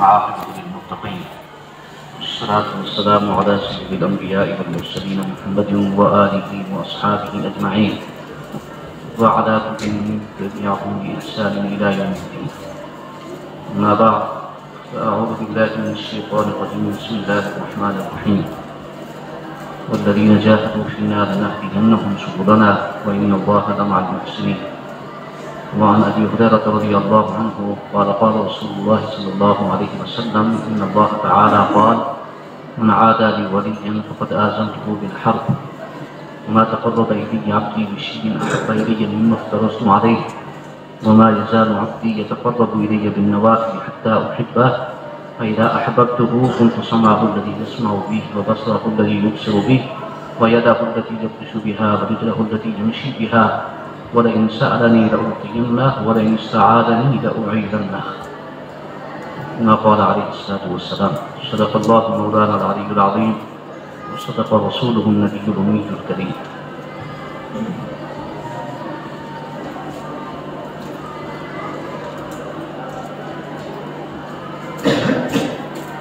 عاقبة للمتقين والصلاة والسلام على سيد الأنبياء والمرسلين محمد وآله وأصحابه أجمعين وعلى كل من تبعهم بإحسان إلى يوم الدين. أما بعد فأعوذ بالله من الشيطان الرجيم. بسم الله الرحمن الرحيم. والذين جاهدوا فينا لنهدينهم سبلنا وإن الله لمع المحسنين. وعن أبي هريرة رضي الله عنه قال قال رسول الله صلى الله عليه وسلم إن الله تعالى قال من عادى لي وليا فقد آذنته بالحرب وما تقرب إلي عبدي بشيء أحب إلي مما افترضت عليه وما يزال عبدي يتقرب إلي بالنوافل حتى أحبه فإذا أحببته كنت سمعه الذي يسمع به وبصره الذي يبصر به ويده التي يبطش بها ورجله التي يمشي بها ولئن سألني لأعطينه ولئن استعاذني لأعيذنه. كما قال عليه الصلاة والسلام. صدق الله مولانا العلي العظيم وصدق رسوله النبي الأمي الكريم.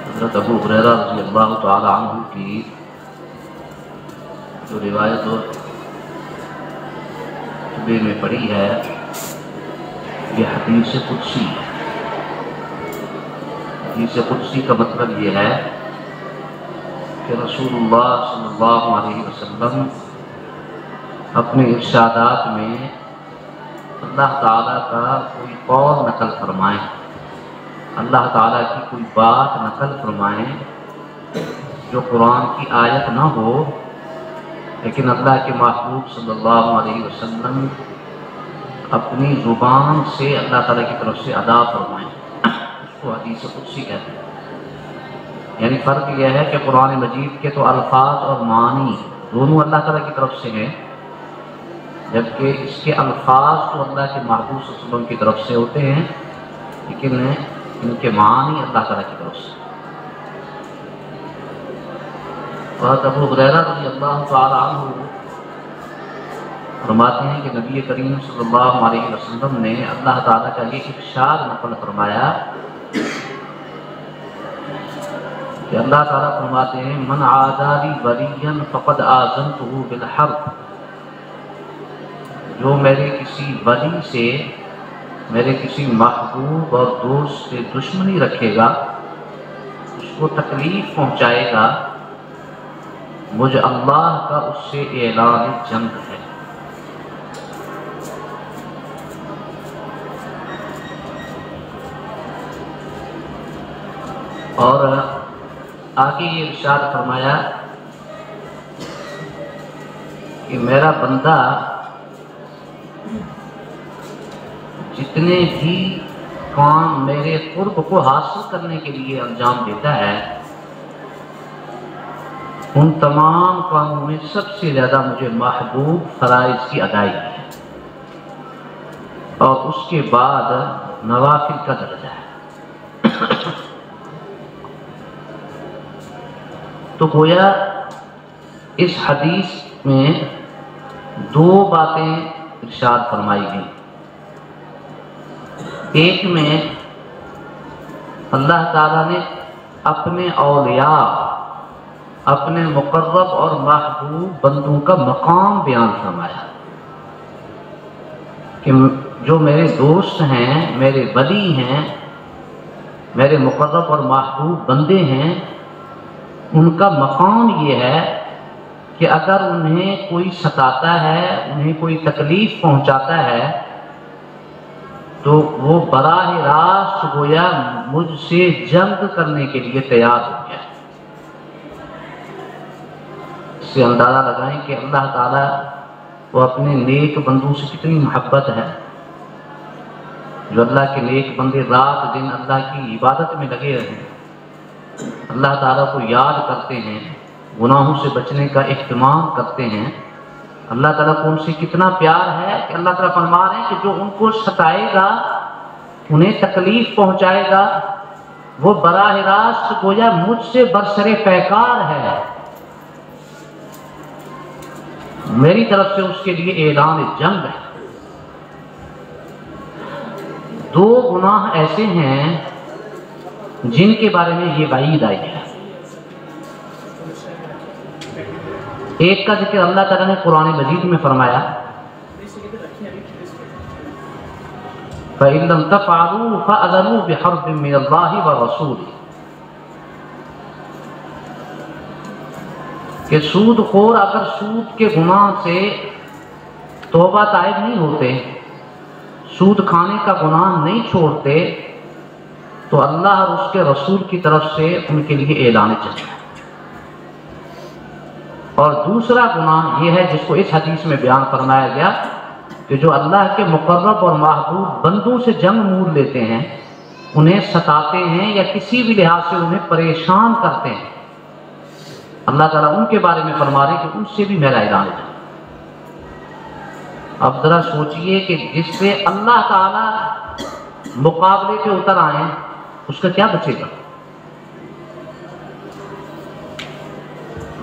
حضرت ابو ہریرہ رضی اللہ تعالی عنہ کی جو روایت میں پڑھی ہے یہ حدیث قدسی ہے. حدیث قدسی کا مطلب یہ ہے کہ رسول اللہ صلی اللہ علیہ وسلم اپنے ارشادات میں اللہ تعالیٰ کا کوئی قول نقل فرمائیں، اللہ تعالیٰ کی کوئی بات نقل فرمائیں جو قرآن کی آیت نہ ہو، لیکن اللہ کے محبوب صلی اللہ علیہ وسلم اپنی زبان سے اللہ تعالیٰ کی طرف سے ادا فرمائیں. اس کو حدیث قدسی کہتے ہیں. یعنی فرق یہ ہے کہ قرآن مجید کے تو الفاظ اور معنی دونوں اللہ تعالیٰ کی طرف سے ہیں، جبکہ اس کے الفاظ تو اللہ کے محبوب صلی اللہ علیہ وسلم کی طرف سے ہوتے ہیں، لیکن ان کے معنی اللہ تعالیٰ کی طرف سے. حضرت ابو ہریرہ رضی اللہ تعالی عنہ فرماتے ہیں کہ نبی کریم صلی اللہ علیہ وسلم نے اللہ تعالیٰ کا یہ ارشاد نقل فرمایا کہ اللہ تعالیٰ فرماتے ہیں من عادى لي وليا فقد آذنته بالحرب. جو میرے کسی ولی سے، میرے کسی محبوب اور دوست سے دشمنی رکھے گا، اس کو تکلیف پہنچائے گا، مجھ اللہ کا اس سے اعلان جنگ ہے. اور آگے یہ ارشاد فرمایا کہ میرا بندہ جتنے بھی کام میرے قرب کو حاصل کرنے کے لیے انجام دیتا ہے، ان تمام کاموں میں سب سے زیادہ مجھے محبوب فرائض کی ادائیگی ہے، اور اس کے بعد نوافل کا درجہ ہے. تو گویا اس حدیث میں دو باتیں ارشاد فرمائی گئی. ایک میں اللہ تعالیٰ نے اپنے اولیاء، اپنے مقرب اور محبوب بندوں کا مقام بیان فرمایا کہ جو میرے دوست ہیں، میرے ولی ہیں، میرے مقرب اور محبوب بندے ہیں، ان کا مقام یہ ہے کہ اگر انہیں کوئی ستاتا ہے، انہیں کوئی تکلیف پہنچاتا ہے، تو وہ براہ راست گویا مجھ سے جنگ کرنے کے لیے تیار ہو گیا. اس سے اندازہ لگائیں کہ اللہ تعالیٰ وہ اپنے نیک بندوں سے کتنی محبت ہے. جو اللہ کے نیک بندے رات دن اللہ کی عبادت میں لگے رہے، اللہ تعالیٰ کو یاد کرتے ہیں، گناہوں سے بچنے کا اہتمام کرتے ہیں، اللہ تعالیٰ کو ان سے کتنا پیار ہے کہ اللہ تعالیٰ فرما رہے ہیں کہ جو ان کو ستائے گا، انہیں تکلیف پہنچائے گا، وہ براہ راست گویا مجھ سے برسر پیکار ہے، میری طرف سے اس کے لیے اعلان جنگ ہے. دو گناہ ایسے ہیں جن کے بارے میں یہ وعید آئی ہے۔ ایک کا ذکر اللہ تعالیٰ نے قرآن مجید میں فرمایا فَإِن لَّمْ تَفْعَلُوا فَأْذَنُوا بِحَرْبٍ مِّنَ اللَّهِ وَرَسُولِهِ، کہ سود خور اگر سود کے گناہ سے توبہ طائب نہیں ہوتے، سود کھانے کا گناہ نہیں چھوڑتے، تو اللہ اور اس کے رسول کی طرف سے ان کے لیے اعلان چاہیے۔ اور دوسرا گناہ یہ ہے جس کو اس حدیث میں بیان فرمایا گیا کہ جو اللہ کے مقرب اور محبوب بندوں سے جنگ مول لیتے ہیں، انہیں ستاتے ہیں یا کسی بھی لحاظ سے انہیں پریشان کرتے ہیں، اللہ تعالیٰ ان کے بارے میں فرما رہے کہ ان سے بھی میرا اعلان ہے۔ اب ذرا سوچئے کہ جس سے اللہ تعالیٰ مقابلے پہ اتر آئیں اس کا کیا بچے گا؟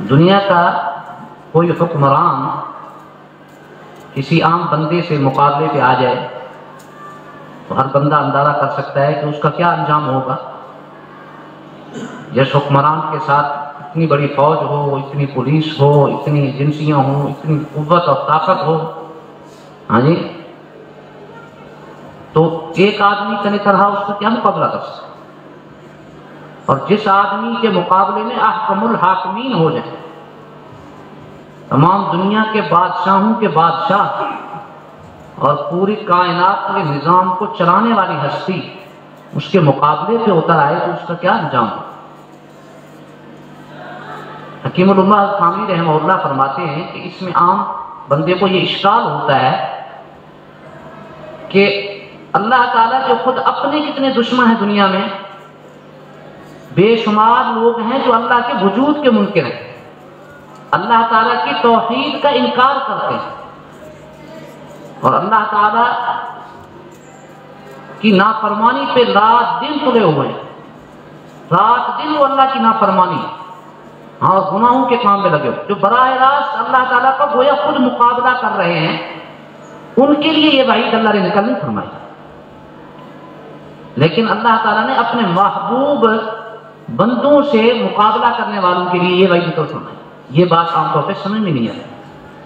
دنیا کا کوئی حکمران کسی عام بندے سے مقابلے پہ آ جائے تو ہر بندہ اندازہ کر سکتا ہے کہ اس کا کیا انجام ہوگا۔ جس حکمران کے ساتھ اتنی بڑی فوج ہو، اتنی پولیس ہو، اتنی ایجنسیاں ہوں، اتنی قوت اور طاقت ہو، ہاں جی، تو ایک آدمی کا طرح اس کو کیا مقابلہ کر سکتا ہے؟ اور جس آدمی کے مقابلے میں احکم الحاکمین ہو جائیں، تمام دنیا کے بادشاہوں کے بادشاہ اور پوری کائنات کے نظام کو چلانے والی ہستی اس کے مقابلے پہ اتر آئے تو اس کا کیا انجام ہو؟ حکیم الامہ الخامنی رحمہ اللہ فرماتے ہیں کہ اس میں عام بندے کو یہ اشکال ہوتا ہے کہ اللہ تعالیٰ جو خود اپنے کتنے دشمن ہیں دنیا میں، بے شمار لوگ ہیں جو اللہ کے وجود کے منکر ہیں، اللہ تعالیٰ کی توحید کا انکار کرتے ہیں، اور اللہ تعالیٰ کی نافرمانی پہ رات دن تلے ہوئے ہیں، رات دن وہ اللہ کی نافرمانی اور گناہوں کے کام میں لگے ہوئے، جو براہ راست اللہ تعالیٰ کا گویا خود مقابلہ کر رہے ہیں، ان کے لیے یہ وعید اللہ نے نکل نہیں فرمائی۔ لیکن اللہ تعالیٰ نے اپنے محبوب بندوں سے مقابلہ کرنے والوں کے لیے یہ وعید نکل فرمائی۔ یہ بات عام طور پہ سمجھ میں نہیں آتی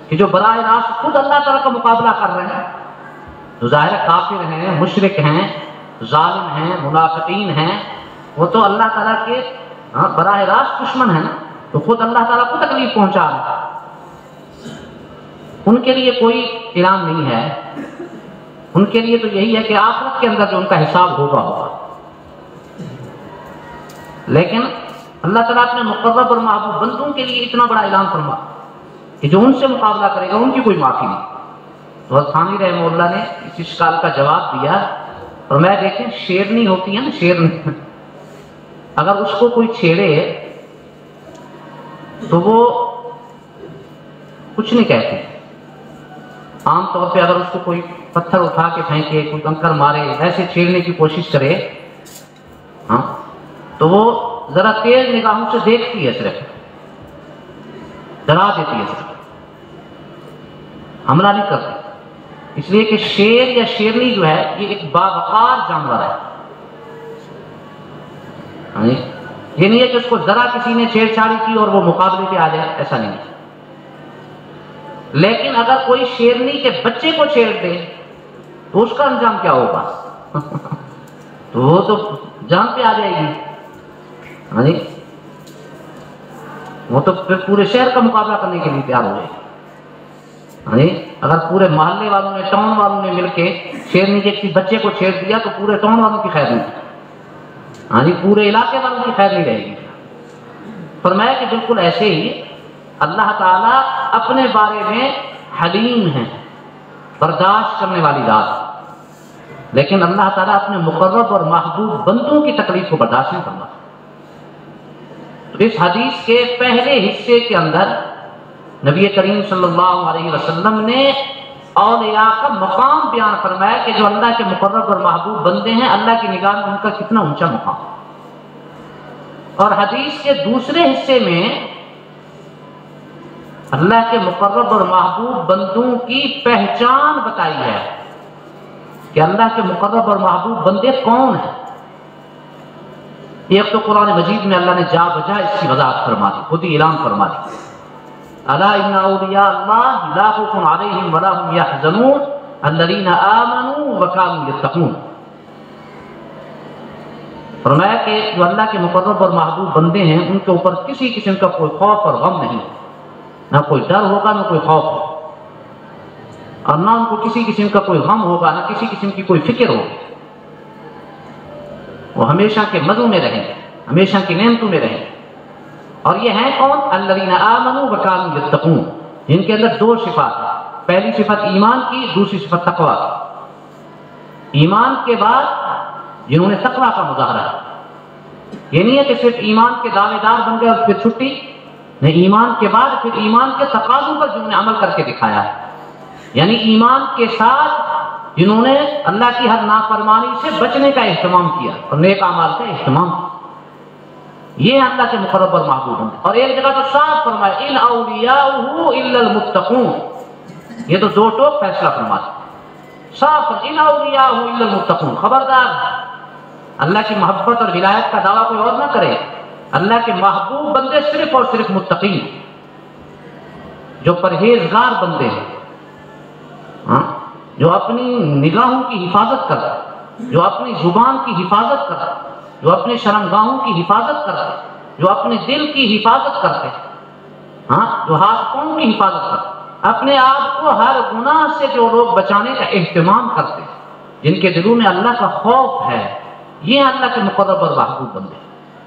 کہ جو براہ راست خود اللہ تعالیٰ کا مقابلہ کر رہے ہیں، جو ظاہر کافر ہیں، مشرک ہیں، ظالم ہیں، منافقین ہیں، وہ تو اللہ تعالیٰ کے براہ راست دشمن ہیں، تو خود اللہ تعالیٰ کو تکلیف پہنچا رہے ہیں، ان کے لیے کوئی اعلان نہیں ہے، ان کے لیے تو یہی ہے کہ آخرت کے اندر جو ان کا حساب ہوگا۔ لیکن اللہ تعالیٰ اپنے مقرب اور محبوب بندوں کے لیے اتنا بڑا اعلان فرما کہ جو ان سے مقابلہ کرے گا ان کی کوئی معافی نہیں۔ تو ثانی رحمہ اللہ نے اس اشکال کا جواب دیا، اور میں دیکھیں شیرنی ہوتی ہے نا، شیرنی اگر اس کو کوئی چھیڑے تو وہ کچھ نہیں کہتے۔ عام طور پہ اگر اس کو کوئی پتھر اٹھا کے پھینکے، کوئی کنکر مارے، ایسے چھیڑنے کی کوشش کرے، ہاں، تو وہ ذرا تیز نگاہوں سے دیکھتی ہے، صرف ڈرا دیتی ہے، صرف حملہ نہیں کرتی، اس لیے کہ شیر یا شیرنی جو ہے یہ ایک باوقار جانور ہے۔ یہ نہیں ہے کہ اس کو ذرا کسی نے چھیڑ چھاڑی کی اور وہ مقابلے پہ آ جائے، ایسا نہیں ہے۔ لیکن اگر کوئی شیرنی کے بچے کو چھیڑ دے تو اس کا انجام کیا ہوگا؟ تو وہ تو جان پہ آ جائے گی، وہ تو پھر پورے شہر کا مقابلہ کرنے کے لیے تیار ہو جائے گی۔ اگر پورے محلے والوں نے، ٹاؤن والوں نے مل کے شیرنی کے کسی بچے کو چھیڑ دیا تو پورے ٹاؤن والوں کی خیر نہیں، پورے علاقے والوں کی خیر نہیں رہے گی۔ فرمایا کہ بالکل ایسے ہی اللہ تعالیٰ اپنے بارے میں حلیم ہیں، برداشت کرنے والی ذات، لیکن اللہ تعالیٰ اپنے مقرب اور محبوب بندوں کی تکلیف کو برداشت نہیں کرتا۔ تو اس حدیث کے پہلے حصے کے اندر نبی کریم صلی اللہ علیہ وسلم نے اولیاء کا مقام بیان فرمایا کہ جو اللہ کے مقرب اور محبوب بندے ہیں، اللہ کی نگاہ میں ان کا کتنا اونچا مقام۔ اور حدیث کے دوسرے حصے میں اللہ کے مقرب اور محبوب بندوں کی پہچان بتائی ہے کہ اللہ کے مقرب اور محبوب بندے کون ہیں۔ ایک تو قرآن مجید میں اللہ نے جا بجا اس کی وضاحت فرما دی، خود ہی اعلان فرما دی، الا ان اولیاء اللہ لا خوف علیہم ولا هم يحزنون الذین آمنوا وكانوا يتقون۔ فرمایا کہ جو اللہ کے مقرب اور محبوب بندے ہیں ان کے اوپر کسی قسم کا کوئی خوف اور غم نہیں، نہ کوئی ڈر ہوگا نہ کوئی خوف ہوگا، اور نہ ان کو کسی قسم کا کوئی غم ہوگا، نہ کسی قسم کی کوئی فکر ہوگی۔ وہ ہمیشہ کے مزوں میں رہیں، ہمیشہ کی نعمتوں میں رہیں۔ اور یہ ہیں کون؟ الذین آمنوا وکانوا یتقون، جن کے اندر دو صفات ہیں، پہلی صفت ایمان کی، دوسری صفت تقویٰ کی۔ ایمان کے بعد جنہوں نے تقویٰ کا مظاہرہ ہے، یہ نہیں ہے کہ صرف ایمان کے دعوے دار بن گئے اور پھر چھٹی نہیں، ایمان کے بعد پھر ایمان کے تقاضوں پر جنہوں نے عمل کر کے دکھایا ہے، یعنی ایمان کے ساتھ جنہوں نے اللہ کی ہر نافرمانی سے بچنے کا اہتمام کیا اور نیک اعمال کا اہتمام کیا، یہ اللہ کے مقرب اور محبوب ہیں۔ اور ایک جگہ تو صاف فرمایا ان اولیاءہ الا المتقون، یہ تو دو ٹوک فیصلہ فرمایا صاف، ان اولیاءہ الا المتقون، خبردار اللہ کی محبت اور ولایت کا دعویٰ کوئی اور نہ کرے، اللہ کے محبوب بندے صرف اور صرف متقین، جو پرہیزگار بندے ہیں، جو اپنی نگاہوں کی حفاظت کرتا، جو اپنی زبان کی حفاظت کرتا، جو اپنے شرمگاہوں کی حفاظت کرتے، جو اپنے دل کی حفاظت کرتے، جو ہاتھ پاؤں کی حفاظت کرتے، اپنے آپ کو ہر گناہ سے جو لوگ بچانے کا اہتمام کرتے، جن کے دلوں میں اللہ کا خوف ہے، یہ اللہ کے مقرب اور محبوب بندے،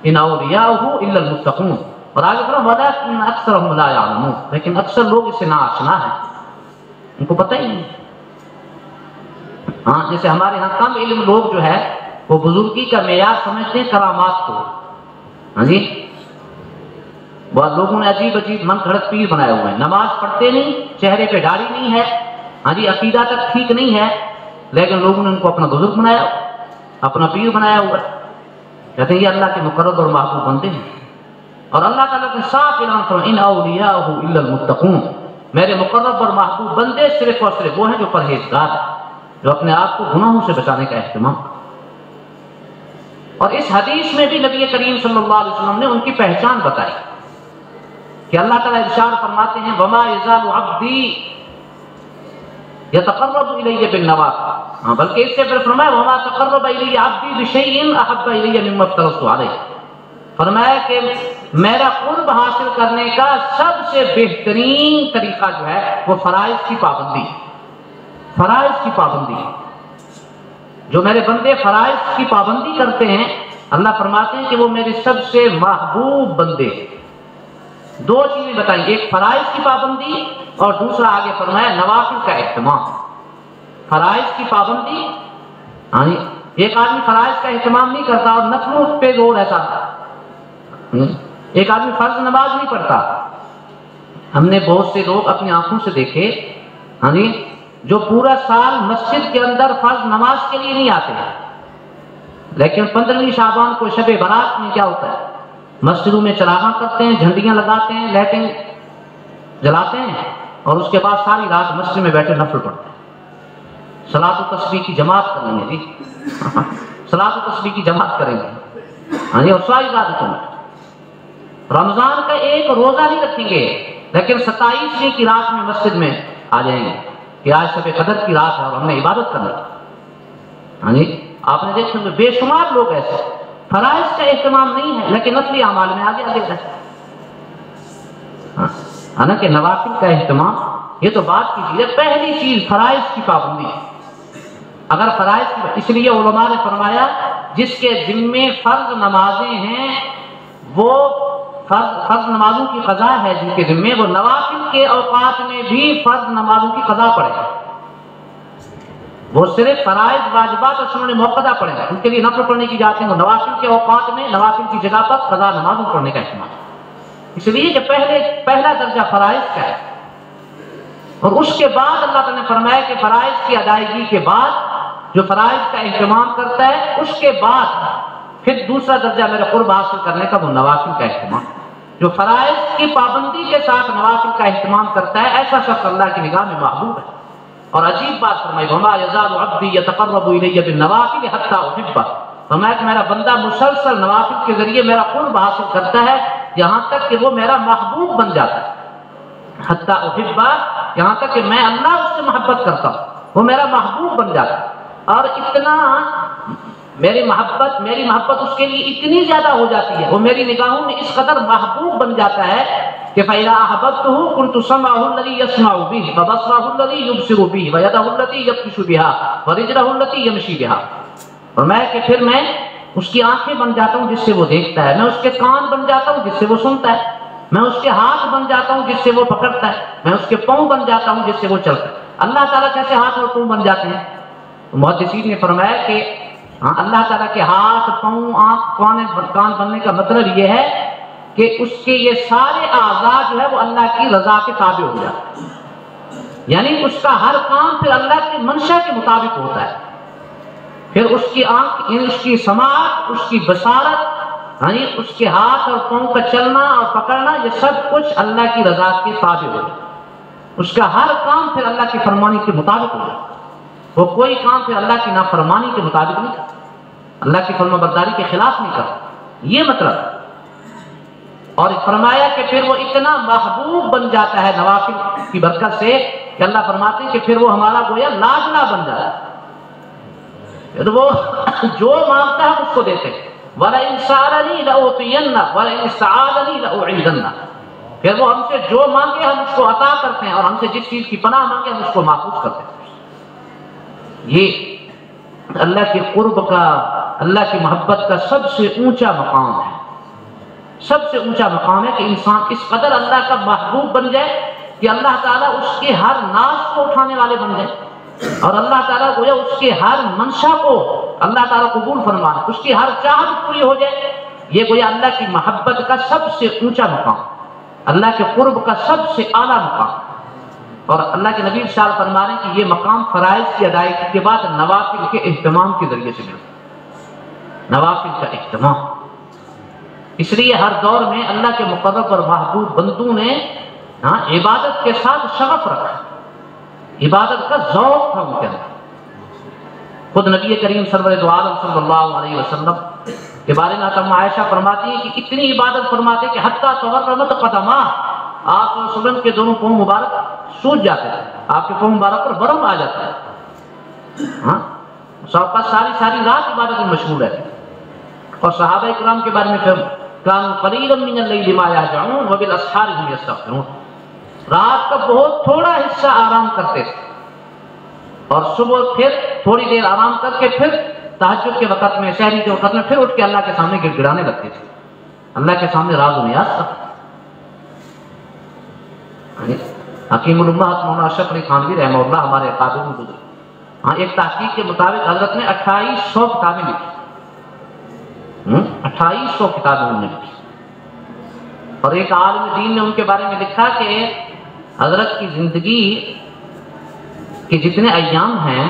ان اولیاءہ الا المتقون۔ اور آگے فرمایا ولکن اکثرهم لا یعلمون، لیکن اکثر لوگ اس سے ناآشنا ہیں، ان کو پتہ ہی نہیں۔ جیسے ہمارے ہاں کم علم لوگ جو ہے وہ بزرگی کا معیار سمجھتے ہیں کرامات کو، جی بہت لوگوں نے عجیب عجیب من گھڑت پیر بنائے ہوئے ہیں، نماز پڑھتے نہیں، چہرے پہ داڑھی نہیں ہے، جی عقیدہ تک ٹھیک نہیں ہے، لیکن لوگوں نے ان کو اپنا بزرگ بنایا، اپنا پیر بنایا ہوا ہے، کہتے ہیں یہ اللہ کے مقرب اور محبوب بندے ہیں۔ اور اللہ تعالیٰ کے صاف اعلان فرمایا ان اولیاءہ الا المتقون، میرے مقرب اور محبوب بندے صرف اور صرف وہ ہیں جو پرہیزگار ہیں، جو اپنے آپ کو گناہوں سے بچانے کا اہتمام۔ اور اس حدیث میں بھی نبی کریم صلی اللہ علیہ وسلم نے ان کی پہچان بتائی کہ اللہ تعالیٰ ارشاد فرماتے ہیں وما یزال عبدی یتقرب الی بالنوافل، بلکہ اس سے پھر فرمایا وما تقرب الی عبدی بشیء احب الی مما افترضت علیہ، فرمایا کہ میرا قرب حاصل کرنے کا سب سے بہترین طریقہ جو ہے وہ فرائض کی پابندی، فرائض کی پابندی، جو میرے بندے فرائض کی پابندی کرتے ہیں اللہ فرماتے ہیں کہ وہ میرے سب سے محبوب بندے۔ دو چیزیں بتائیں، ایک فرائض کی پابندی اور دوسرا آگے فرمایا نوافل کا اہتمام۔ فرائض کی پابندی، ایک آدمی فرائض کا اہتمام نہیں کرتا اور نفلوں پہ زور رہتا، ایک آدمی فرض نماز نہیں پڑھتا۔ ہم نے بہت سے لوگ اپنی آنکھوں سے دیکھے جو پورا سال مسجد کے اندر فرض نماز کے لیے نہیں آتے، لیکن 15ویں شعبان کو شب برات میں کیا ہوتا ہے، مسجدوں میں چراغاں کرتے ہیں، جھنڈیاں لگاتے ہیں، لائٹیں جلاتے ہیں، اور اس کے بعد ساری رات مسجد میں بیٹھے نفل پڑھتے ہیں، صلاۃ و تسبیح کی جماعت کریں گے، جی صلاۃ و تسبیح کی جماعت کریں گے، اور ساری عبادتوں میں رمضان کا ایک روزہ نہیں رکھیں گے، لیکن 27ویں کی رات میں مسجد میں آ جائیں گے کہ آج شب قدر کی رات ہے اور ہم نے عبادت کرنا ہے۔ آپ نے دیکھا بے شمار لوگ ایسے فرائض کا اہتمام نہیں ہے لیکن نفلی اعمال میں آگے آگے رہتے ہیں، حالانکہ نوافل کا اہتمام یہ تو بات کی چیز ہے، پہلی چیز فرائض کی پابندی۔ اگر فرائض کی، اس لیے علماء نے فرمایا جس کے ذمے فرض نمازیں ہیں وہ فرض نمازوں کی قضا ہے، جن کے ذمے وہ نوافل کے اوقات میں بھی فرض نمازوں کی قضا پڑھے گا، وہ صرف فرائض واجبات اور سنن موقدہ پڑھے گا، ان کے لیے نفل پڑھنے کی جاتے ہیں، وہ نوافل کے اوقات میں نوافل کی جگہ پر قضا نمازوں پڑھنے کا اہتمام، اس لیے کہ پہلا درجہ فرائض کا ہے۔ اور اس کے بعد اللہ تعالیٰ نے فرمایا کہ فرائض کی ادائیگی کے بعد جو فرائض کا اہتمام کرتا ہے اس کے بعد پھر دوسرا درجہ میرے قرب حاصل کرنے کا وہ نوافل کا اہتمام، جو فرائض کی پابندی کے ساتھ نوافل کا اہتمام کرتا ہے ایسا شخص اللہ کی نگاہ میں محبوب ہے۔ اور عجیب بات فرمائی وما یزال عبدی یتقرب الی بالنوافل حتی احبہ، فرمایا کہ میرا بندہ مسلسل نوافل کے ذریعے میرا قرب حاصل کرتا ہے یہاں تک کہ وہ میرا محبوب بن جاتا ہے، حتی احبہ، یہاں تک کہ میں اللہ اس سے محبت کرتا ہوں، وہ میرا محبوب بن جاتا ہے، اور اتنا میری محبت اس کے لیے اتنی زیادہ ہو جاتی ہے، وہ میری نگاہوں میں اس قدر محبوب بن جاتا ہے کہ فَإِذَا أَحْبَبْتُهُ كُنْتُ سَمْعَهُ الَّذِي يَسْمَعُ بِهِ وَبَصَرَهُ الَّذِي يُبْصِرُ بِهِ وَيَدَهُ الَّتِي يَبْطِشُ بِهَا وَرِجْلَهُ الَّتِي يَمْشِي بِهَا، اور میں کہ پھر میں اس کی آنکھیں بن جاتا ہوں جس سے وہ دیکھتا ہے، میں اس کے کان بن جاتا ہوں جس سے وہ سنتا ہے، میں اس کے ہاتھ بن جاتا ہوں جس سے وہ پکڑتا ہے، میں اس کے پاؤں بن جاتا ہوں جس سے وہ چلتا ہے۔ اللہ تعالیٰ کیسے ہاتھ اور پاؤں بن جاتے ہیں؟ محدثین نے فرمایا کہ اللہ تعالیٰ کے ہاتھ، پاؤں، آنکھ، کان بننے کا مطلب یہ ہے کہ اس کے یہ سارے اعضاء جو ہے وہ اللہ کی رضا کے تابع ہو جاتے ہیں، یعنی اس کا ہر کام پھر اللہ کے منشا کے مطابق ہوتا ہے، پھر اس کی آنکھ، یعنی اس کی سماعت، اس کی بصارت، اس کے ہاتھ اور پاؤں کا چلنا اور پکڑنا، یہ سب کچھ اللہ کی رضا کے تابع ہو جاتا ہے، اس کا ہر کام پھر اللہ کی فرمانی کے مطابق ہو جاتا ہے، وہ کوئی کام پھر اللہ کی نافرمانی کے مطابق نہیں کرتا، اللہ کی فرما برداری کے خلاف نہیں کرتا، یہ مطلب۔ اور فرمایا کہ پھر وہ اتنا محبوب بن جاتا ہے نوافل کی برکت سے کہ اللہ فرماتے ہیں کہ پھر وہ ہمارا گویا لاڈلا بن جاتا ہے، پھر وہ جو مانگتا ہے اس کو دیتے ہیں، وَلَئِن سَأَلَنِي لَأُعْطِيَنَّهُ وَلَئِنِ اسْتَعَاذَنِي لَأُعِيذَنَّهُ، پھر وہ ہم سے جو مانگے ہم اس کو عطا کرتے ہیں، اور ہم سے جس چیز کی پناہ مانگے ہم اس کو محفوظ کرتے ہیں۔ یہ اللہ کے قرب کا، اللہ کی محبت کا سب سے اونچا مقام ہے، سب سے اونچا مقام ہے کہ انسان اس قدر اللہ کا محبوب بن جائے کہ اللہ تعالیٰ اس کے ہر ناز کو اٹھانے والے بن جائے، اور اللہ تعالیٰ گویا اس کے ہر منشا کو اللہ تعالیٰ قبول فرمائے، اس کی ہر چاہت پوری ہو جائے، یہ گویا اللہ کی محبت کا سب سے اونچا مقام، اللہ کے قرب کا سب سے اعلیٰ مقام۔ اور اللہ کے نبی ارشاد فرما رہے ہیں کہ یہ مقام فرائض کی ادائیگی کے بعد نوافل کے اہتمام کے ذریعے سے ملتا ہے، نوافل کا اہتمام۔ اس لیے ہر دور میں اللہ کے مقرب اور محبوب بندوں نے عبادت کے ساتھ شغف رکھا، عبادت کا ذوق تھا ان کے اندر۔ خود نبی کریم سرور دو عالم صلی اللہ علیہ وسلم کے بارے میں عائشہ فرماتی ہے کہ اتنی عبادت فرماتے کہ حتیٰ تورمت قدماہ، آپ صلی اللہ علیہ وسلم کے دونوں پاؤں مبارک سوج جاتے ہیں، آپ کے پاؤں مبارک پر برم آ جاتا ہے، صحابہ ساری رات عبادت میں مشغول ہے۔ اور صحابہ اکرام کے بارے میں كانوا قليلا من الليل ما يهجعون وبالاسحار هم يستغفرون، رات کا بہت تھوڑا حصہ آرام کرتے تھے، اور صبح پھر تھوڑی دیر آرام کر کے پھر تہجد کے وقت میں، سحری کے وقت میں پھر اٹھ کے اللہ کے سامنے گڑ گڑانے لگتے تھے، اللہ کے سامنے راز و نیاز کرتے۔ حکیم الامت مولانا اشرف علی تھانوی رحمہ اللہ ہمارے اکابر میں گزرے، ایک تحقیق کے مطابق حضرت نے 2800 کتابیں لکھی، 2800 کتابیں انہوں نے لکھی، اور ایک عالم دین نے ان کے بارے میں لکھا کہ حضرت کی زندگی کے جتنے ایام ہیں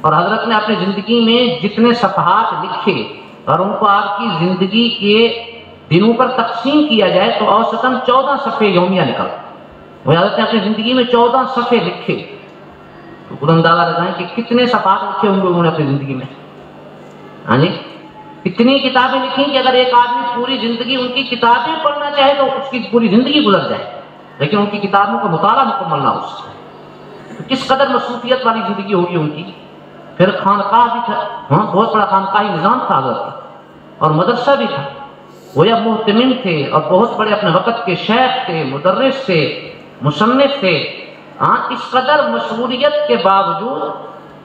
اور حضرت نے اپنی زندگی میں جتنے صفحات لکھے اور ان کو آپ کی زندگی کے دنوں پر تقسیم کیا جائے تو اوسطاً 14 صفحے یومیہ نکل، وہ حضرت نے اپنی زندگی میں 14 صفحے لکھے، تو خود اندازہ لگائیں کہ کتنے صفحات لکھے ہوں گے انہوں نے اپنی زندگی میں۔ ہاں جی، اتنی کتابیں لکھی کہ اگر ایک آدمی پوری زندگی ان کی کتابیں پڑھنا چاہے تو اس کی پوری زندگی گزر جائے، لیکن ان کی کتابوں کا مطالعہ مکمل نہ ہو سکے، تو کس قدر مصروفیت والی زندگی ہوگی ان کی۔ پھر خانقاہ بھی تھا، بہت بڑا خانقاہی نظام تھا حضرت کا، اور مدرسہ بھی تھا، وہ یا محتمم تھے اور بہت بڑے اپنے وقت کے شیخ تھے، مدرس تھے، مصنف تھے۔ اس قدر مشغولیت کے باوجود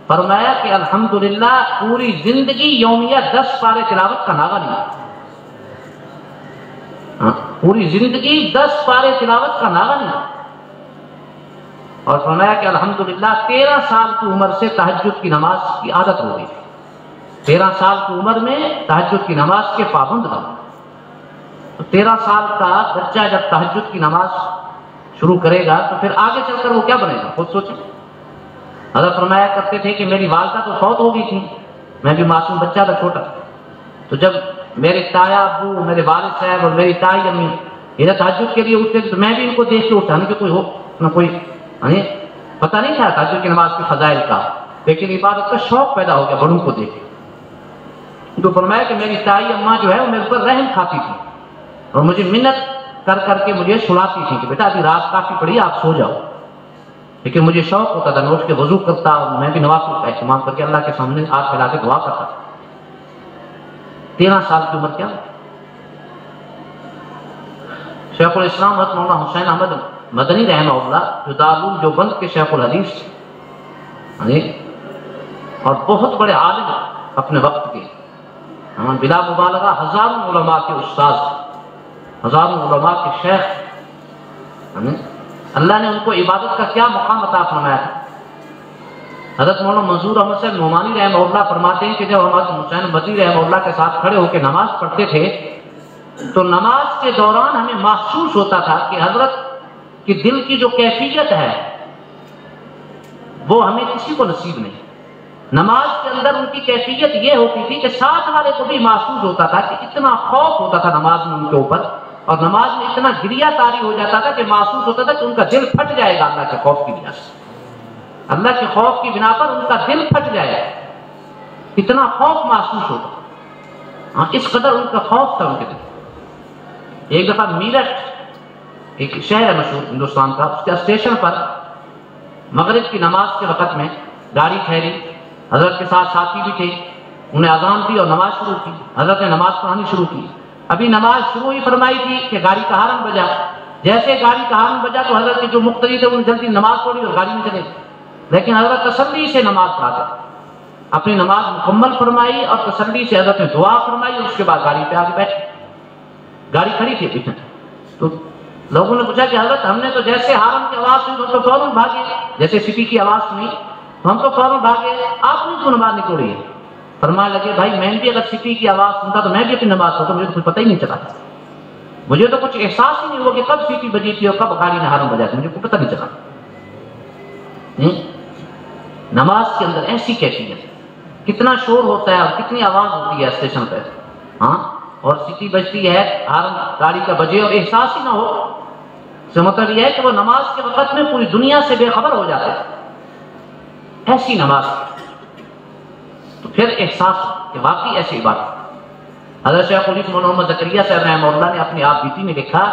فرمایا کہ الحمدللہ پوری زندگی یومیہ 10 پارے تلاوت کا ناغہ نہیں، پوری زندگی 10 پارے تلاوت کا ناغہ نہیں، اور فرمایا کہ الحمدللہ 13 سال کی عمر سے تہجد کی نماز کی عادت ہو گئی، 13 سال کی عمر میں تہجد کی نماز کے پابند بنا۔ تو 13 سال کا بچہ جب تہجد کی نماز شروع کرے گا تو پھر آگے چل کر وہ کیا بنے گا، خود سوچیں۔ حضرت فرمایا کرتے تھے کہ میری والدہ تو فوت ہو گئی تھی، میں بھی معصوم بچہ تھا چھوٹا، تو جب میرے تایا ابو، میرے والد صاحب اور میری تائی امی یہ تہجد کے لیے اٹھتے تو میں بھی ان کو دیکھ کے اٹھا، کہ کوئی ہو نہ کوئی پتہ نہیں تھا تہجد کی نماز کی فضائل کا، لیکن عبادت کا شوق پیدا ہو گیا بڑوں کو دیکھ کے۔ تو فرمایا کہ میری تائی اماں جو ہے وہ میرے پر رحم کھاتی تھی اور مجھے منت کر کر کے مجھے سلاتی تھی کہ بیٹا ابھی رات کافی پڑی آپ سو جاؤ، لیکن مجھے شوق ہوتا تھا، میں اٹھ کے وضو کرتا اور میں بھی نوافل کا اہتمام کر کے اللہ کے سامنے ہاتھ پھیلا کے دعا کرتا. 13 سال کی عمر کیا. شیخ الاسلام حضرت مولانا حسین احمد مدنی رحمہ اللہ جو دارالعلوم دیوبند کے شیخ الحدیث تھے اور بہت بڑے عالم اپنے وقت کے، بلا مبالغہ ہزاروں علماء کے استاد، ہزاروں علماء کے شیخ، اللہ نے ان کو عبادت کا کیا مقام عطا فرمایا ہے. حضرت مولانا منظور احمد صاحب نعمانی رحمہ اللہ فرماتے ہیں کہ جب حضرت حسین مدنی رحمہ اللہ کے ساتھ کھڑے ہو کے نماز پڑھتے تھے تو نماز کے دوران ہمیں محسوس ہوتا تھا کہ حضرت کی دل کی جو کیفیت ہے وہ ہمیں کسی کو نصیب نہیں. نماز کے اندر ان کی کیفیت یہ ہوتی تھی کہ ساتھ والے کو بھی محسوس ہوتا تھا کہ اتنا خوف ہوتا تھا نماز میں ان کے اوپر، اور نماز میں اتنا گریہ طاری ہو جاتا تھا کہ محسوس ہوتا تھا کہ ان کا دل پھٹ جائے گا اللہ کے خوف کی بنا سے، اللہ کے خوف کی بنا پر ان کا دل پھٹ جائے گا، اتنا خوف محسوس ہوتا. ہاں اس قدر ان کا خوف تھا ان کے دل. ایک دفعہ میرٹھ ایک شہر ہے مشہور ہندوستان کا، اس کے اسٹیشن پر مغرب کی نماز کے وقت میں گاڑی ٹھہری، حضرت کے ساتھ ساتھی بھی تھے، انہیں اذان دی اور نماز شروع کی. حضرت نے نماز پڑھانی شروع کی، ابھی نماز شروع ہی فرمائی تھی کہ گاڑی کا ہارن بجا. جیسے گاڑی کا ہارن بجا تو حضرت کے جو مقتدی تھے انہوں نے جلدی نماز پڑھی اور گاڑی میں چلے، لیکن حضرت تسلی سے نماز پڑھاتے، اپنی نماز مکمل فرمائی اور تسلی سے حضرت نے دعا فرمائی اور اس کے بعد گاڑی پہ آگے بیٹھے. گاڑی کھڑی تھی پیچھے، تو لوگوں نے پوچھا کہ حضرت ہم نے تو جیسے ہارن کی آواز سنی تو فوراً بھاگے، جیسے سٹی کی آواز سنی تو ہم تو فوراً بھاگے، آپ نے کیوں نماز نہیں توڑی ہے؟ فرمانے لگے بھائی میں بھی اگر سٹی کی آواز سنتا تو میں بھی اپنی نماز پڑھتا، مجھے تو کچھ پتہ ہی نہیں چلا، مجھے تو کچھ احساس ہی نہیں ہوا کہ کب سیٹی بجی تھی اور کب گاڑی نے ہارن بجا تھی، مجھے کوئی پتہ نہیں چلا. نماز کے اندر ایسی کیفیت، کتنا شور ہوتا ہے اور کتنی آواز ہوتی ہے اسٹیشن پہ، ہاں، اور سیٹی بجتی ہے، ہارن گاڑی کا بجے اور احساس ہی نہ ہو، اس کا مطلب یہ ہے کہ وہ نماز کے وقت میں پوری دنیا سے بے خبر ہو جاتے ہیں. ایسی نماز تو پھر احساس کہ واقعی ایسی بات. حضرت شیخ الحدیث مولانا محمد زکریا صاحب رحمہ اللہ نے اپنی آپ بیتی میں لکھا،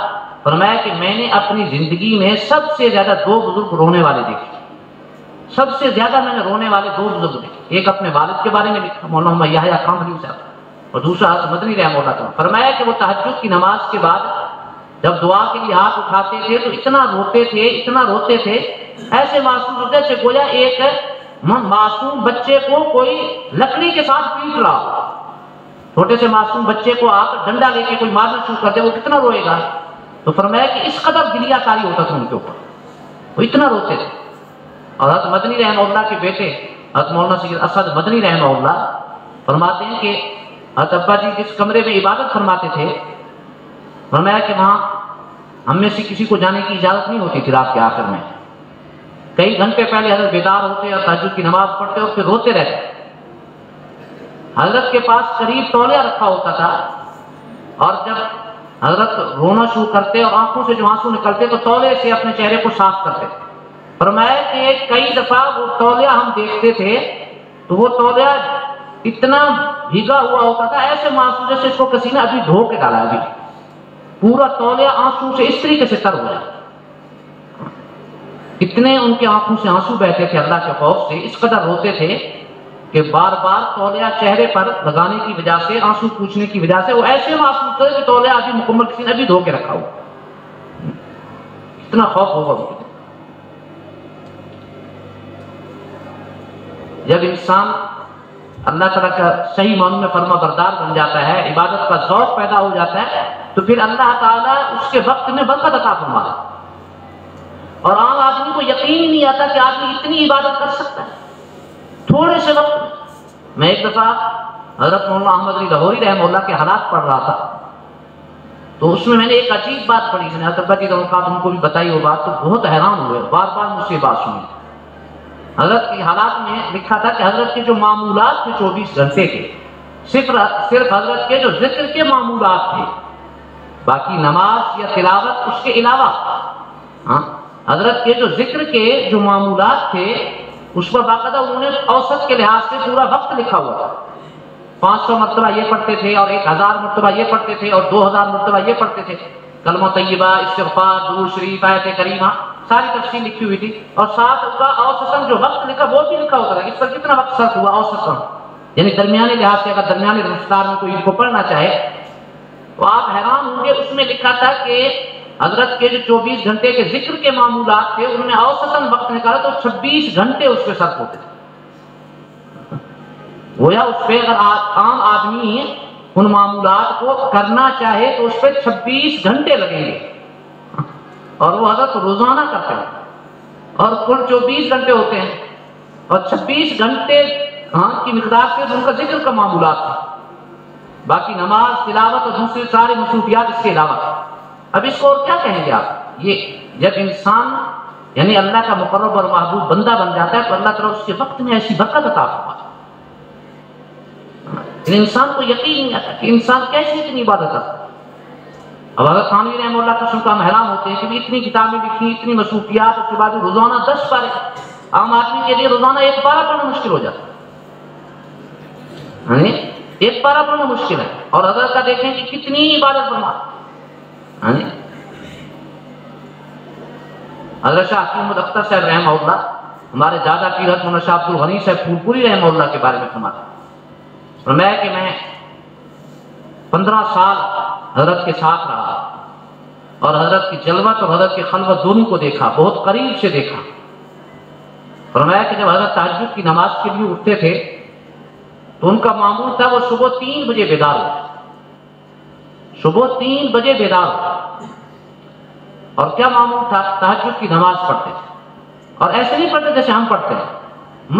فرمایا کہ میں نے اپنی زندگی میں سب سے زیادہ 2 بزرگ رونے والے دیکھے، سب سے زیادہ میں نے رونے والے 2 بزرگ دیکھے. ایک اپنے والد کے بارے میں لکھا مولانا محمد یحییٰ کاملی صاحب، اور دوسرا حضرت مدنی رحمہ اللہ کا. فرمایا کہ وہ تہجد کی نماز کے بعد جب دعا کے لیے ہاتھ اٹھاتے تھے تو اتنا روتے تھے، اتنا روتے تھے، ایسے محسوس ہوتے تھے گویا ایک معصوم بچے کو کوئی لکڑی کے ساتھ پیٹ رہا، چھوٹے سے معصوم بچے کو آپ ڈنڈا لے کے کوئی مارنا شروع کر دے وہ کتنا روئے گا. تو فرمایا کہ اس قدر گریہ طاری ہوتا تھا ان کے اوپر، وہ اتنا روتے تھے. اور حضرت مدنی رحمہ اللہ کے بیٹے حضرت مولانا سید اسد مدنی رحمہ اللہ فرماتے ہیں کہ حضرت ابا جی جس کمرے میں عبادت فرماتے تھے، فرمایا کہ وہاں ہم میں سے کسی کو جانے کی اجازت نہیں ہوتی تھی. رات کے آخر میں کئی گھنٹے پہلے حضرت بیدار ہوتے اور تہجد کی نماز پڑھتے اور پھر روتے رہتے. حضرت کے پاس قریب تولیہ رکھا ہوتا تھا، اور جب حضرت رونا شروع کرتے اور آنکھوں سے جو آنسو نکلتے تو تولیے سے اپنے چہرے کو صاف کرتے. فرمایا کہ کئی دفعہ وہ تولیہ ہم دیکھتے تھے تو وہ تولیہ اتنا بھیگا ہوا ہوتا تھا، ایسے محسوس جیسے اس کو کسی نے ابھی دھو کے ڈالا، ابھی پورا تولیہ آنسو سے اس طریقے سے تر ہو جاتا. اتنے ان کی آنکھوں سے آنسو بہتے تھے اللہ کے خوف سے، اس قدر روتے تھے کہ بار بار تولیہ چہرے پر لگانے کی وجہ سے، آنسو پوچھنے کی وجہ سے وہ ایسے محسوس کرے کہ تولیہ ابھی مکمل کسی نے ابھی دھو کے رکھا ہو. اتنا خوف ہوگا. جب انسان اللہ تعالیٰ کا صحیح معنی میں فرما بردار بن جاتا ہے، عبادت کا ذوق پیدا ہو جاتا ہے، تو پھر اللہ تعالیٰ اس کے وقت میں برکت عطا فرماتا ہے. اور عام آدمی کو یقین ہی نہیں آتا کہ آدمی اتنی عبادت کر سکتا ہے تھوڑے سے وقت. میں ایک دفعہ حضرت مولانا احمد علی لاہوری رحمہ اللہ کے حالات پڑھ رہا تھا، تو اس میں نے ایک عجیب بات پڑھی، میں نے حضرت ابا جی ان کو بھی بتائی وہ بات، تو بہت حیران ہوئے، بار بار مجھ سے بات سنی. حضرت کے حالات میں لکھا تھا کہ حضرت کے جو معمولات تھے 24 گھنٹے کے، صرف حضرت کے جو ذکر کے معمولات تھے، باقی نماز یا تلاوت اس کے علاوہ، حضرت کے جو ذکر کے جو معمولات تھے اس پر باقاعدہ انہوں نے اوسط کے لحاظ سے پورا وقت لکھا ہوا تھا. 500 مرتبہ یہ پڑھتے تھے اور 1000 مرتبہ یہ پڑھتے تھے اور 2000 مرتبہ یہ پڑھتے تھے. کلمہ طیبہ، استغفار، درود شریف، آیت کریمہ، ساری تفصیل لکھی ہوئی تھی. اور ساتھ اس کا اوسطاً جو وقت لکھا وہ بھی لکھا ہوتا تھا اس پر کتنا وقت صرف ہوا اوسطاً، یعنی درمیانے لحاظ سے اگر درمیانے رفتار میں کوئی ان کو پڑھنا چاہے تو آپ حیران ہوں گے. اس میں لکھا تھا کہ حضرت کے جو 24 گھنٹے کے ذکر کے معمولات تھے ان میں اوسطاً وقت نکالا تو 26 گھنٹے اس پہ صرف ہوتے تھے. گویا اس پہ اگر عام آدمی ان معمولات کو کرنا چاہے تو اس پہ 26 گھنٹے لگیں گے، اور وہ حضرت روزانہ کرتے ہیں. اور کل 24 گھنٹے ہوتے ہیں اور 26 گھنٹے کی مقدار سے ان کا ذکر کا معمولات تھا. باقی نماز، تلاوت اور دوسرے سارے مصروفیات اس کے علاوہ. اب اس کو اور کیا کہیں گے آپ؟ یہ جب انسان یعنی اللہ کا مقرب اور محبوب بندہ بن جاتا ہے تو اللہ تعالیٰ اس کے وقت میں ایسی برکت عطا فرماتا ہے. انسان کو یقین نہیں آتا کہ انسان کیسے اتنی عبادت کرتا ہے. اب حضرت تھانوی رحمہ اللہ قسم کا ہم حیران ہوتے ہیں کہ اتنی کتابیں لکھی، اتنی مصروفیات، اس کے بعد روزانہ 10 پارے. عام آدمی کے لیے روزانہ 1 پارہ پڑھنا مشکل ہو جاتا ہے، 1 پارہ پڑھنا مشکل ہے. اور حضرت کا دیکھیں کہ کتنی عبادت فرما. حضرت شاہ حکیم اختر صاحب رحمہ اللہ ہمارے دادا پیر حضرت مولانا شاہ عبد الغنی صاحب پھولپوری رحمہ اللہ کے بارے میں فرماتے ہیں کہ میں 15 سال حضرت کے ساتھ رہا اور حضرت کی جلوت اور حضرت کی خلوت دونوں کو دیکھا، بہت قریب سے دیکھا. فرمایا کہ جب حضرت تہجد کی نماز کے لیے اٹھتے تھے تو ان کا معمول تھا وہ صبح 3 بجے بیدار ہوتے، صبح 3 بجے بیدار ہوتے. اور کیا معمول تھا؟ تہجد کی نماز پڑھتے تھے. اور ایسے نہیں پڑھتے جیسے ہم پڑھتے ہیں،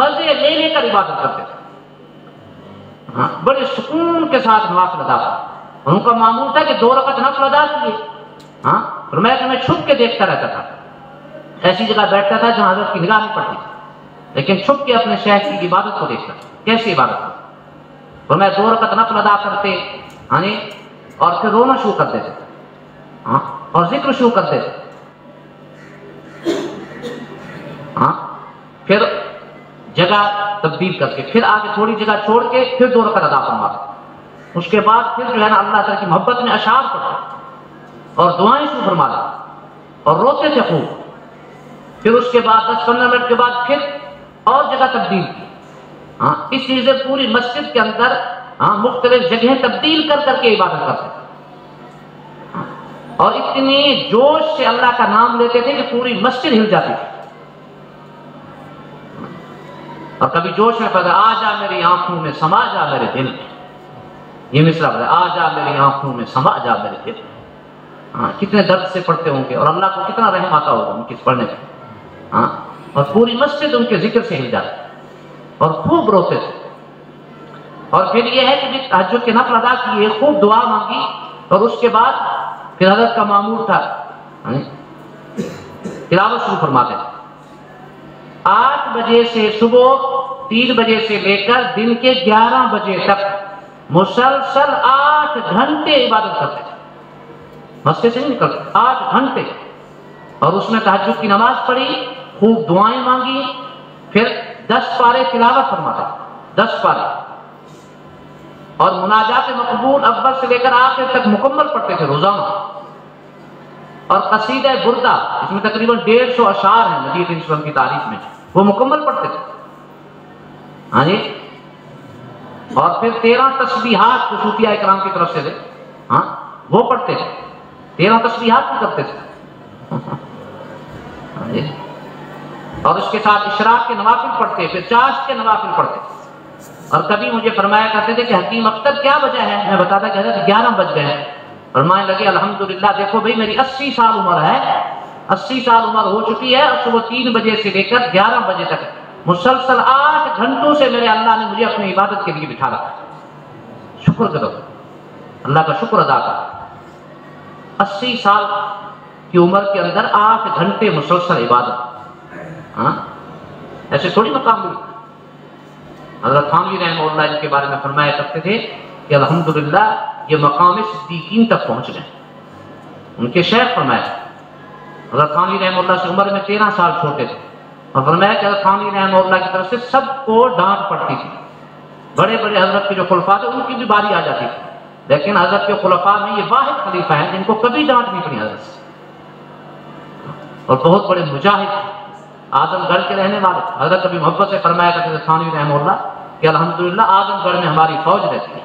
مزے لے لے کر عبادت کرتے تھے. بڑے سکون کے ساتھ نوافل ادا کرتے. ان کا معمول تھا کہ 2 رکعت نفل ادا کیے. اور میں چھپ کے دیکھتا رہتا تھا، ایسی جگہ بیٹھتا تھا جہاں حضرت کی نگاہ نہیں پڑتی تھی، لیکن چھپ کے اپنے شیخ کی عبادت کو دیکھتا تھا کیسی عبادت کرتا. اور میں 2 رکعت نفل ادا کرتے اور پھر رونا شروع کر دیتے اور ذکر شروع کر دیتے. پھر جگہ تبدیل کر کے پھر آگے تھوڑی جگہ چھوڑ کے پھر 2 رکعت ادا فرماتے. اس کے بعد پھر جو ہے نا اللہ تعالیٰ کی محبت میں اشعار پڑھتے اور دعائیں شروع فرماتے اور روتے تھے خوب. پھر اس کے بعد 10-15 منٹ کے بعد پھر اور جگہ تبدیل کی. اس چیز سے پوری مسجد کے اندر مختلف جگہیں تبدیل کر کر کے عبادت کرتے اور اتنی جوش سے اللہ کا نام لیتے تھے کہ پوری مسجد ہل جاتی تھی. اور کبھی جوش میں پڑھا آ جا میری آنکھوں میں سما جا میرے دل میں. یہ مصرع پڑھا آ جا میری آنکھوں میں سما جا میرے دل میں. کتنے درد سے پڑھتے ہوں گے اور اللہ کو کتنا رحم آتا ہوگا ان کے پڑھنے پہ. اور پوری مسجد ان کے ذکر سے ہل جاتی اور خوب روتے تھے. اور پھر یہ ہے کہ تہجد کے نفل ادا کیے، خوب دعا مانگی اور اس کے بعد پھر حضرت کا معمول تھا تلاوت شروع فرماتے تھے. 8 بجے سے صبح 3 بجے سے لے کر دن کے 11 بجے تک مسلسل 8 گھنٹے عبادت کرتے تھے. مسجد سے نہیں نکلتے، 8 گھنٹے. اور اس میں تہجد کی نماز پڑھی، خوب دعائیں مانگی، پھر 10 پارے تلاوت فرماتے تھے، 10 پارے. اور مناجات مقبول اول سے لے کر آخر تک مکمل پڑھتے تھے روزانہ. اور قصیدہ بردہ اس میں تقریباً 150 اشعار ہیں نبی کریم صلی اللہ علیہ وسلم کی تعریف میں، وہ مکمل پڑھتے تھے. اور پھر 13 تسبیحات جو صوفیاء کرام کی طرف سے تھے وہ پڑھتے تھے. 13 تسبیحات بھی کرتے تھے. اور اس کے ساتھ اشراق کے نوافل پڑھتے، پھر چاشت کے نوافل پڑھتے. اور کبھی مجھے فرمایا کرتے تھے کہ حکیم اختر کیا وجہ ہے؟ میں بتاتا کہ حضرت 11 بج گئے ہیں. فرمانے لگے الحمدللہ دیکھو بھائی میری 80 سال عمر ہے، 80 سال عمر ہو چکی ہے اور صبح 3 بجے سے لے کر 11 بجے تک مسلسل 8 گھنٹوں سے میرے اللہ نے مجھے اپنی عبادت کے لیے بٹھا رکھا. شکر کرو، اللہ کا شکر ادا کرو. 80 سال کی عمر کے اندر 8 گھنٹے مسلسل عبادت. ایسے تھوڑی مقام ملی. حضرت تھانوی رحمہ اللہ ان کے بارے میں فرمایا کرتے تھے کہ الحمدللہ یہ مقام صدیقین تک پہنچ گئے. ان کے شیخ فرمایا حضرت تھانوی رحمہ اللہ سے عمر میں 13 سال چھوٹے تھے اور فرمایا کہ حضرت تھانوی رحمہ اللہ کی طرف سے سب کو ڈانٹ پڑتی تھی، بڑے بڑے حضرت کے جو خلفاء تھے ان کی بھی باری آ جاتی تھی، لیکن حضرت کے خلفاء میں یہ واحد خلیفہ ہیں جن کو کبھی ڈانٹ نہیں پڑی حضرت سے، اور بہت بڑے مجاہد اعظم گڑھ کے رہنے والے۔ حضرت کبھی محبت سے فرمایا کرتے تھے تھانوی رحمہ اللہ کہ الحمدللہ اعظم گڑھ میں ہماری فوج رہتی ہے،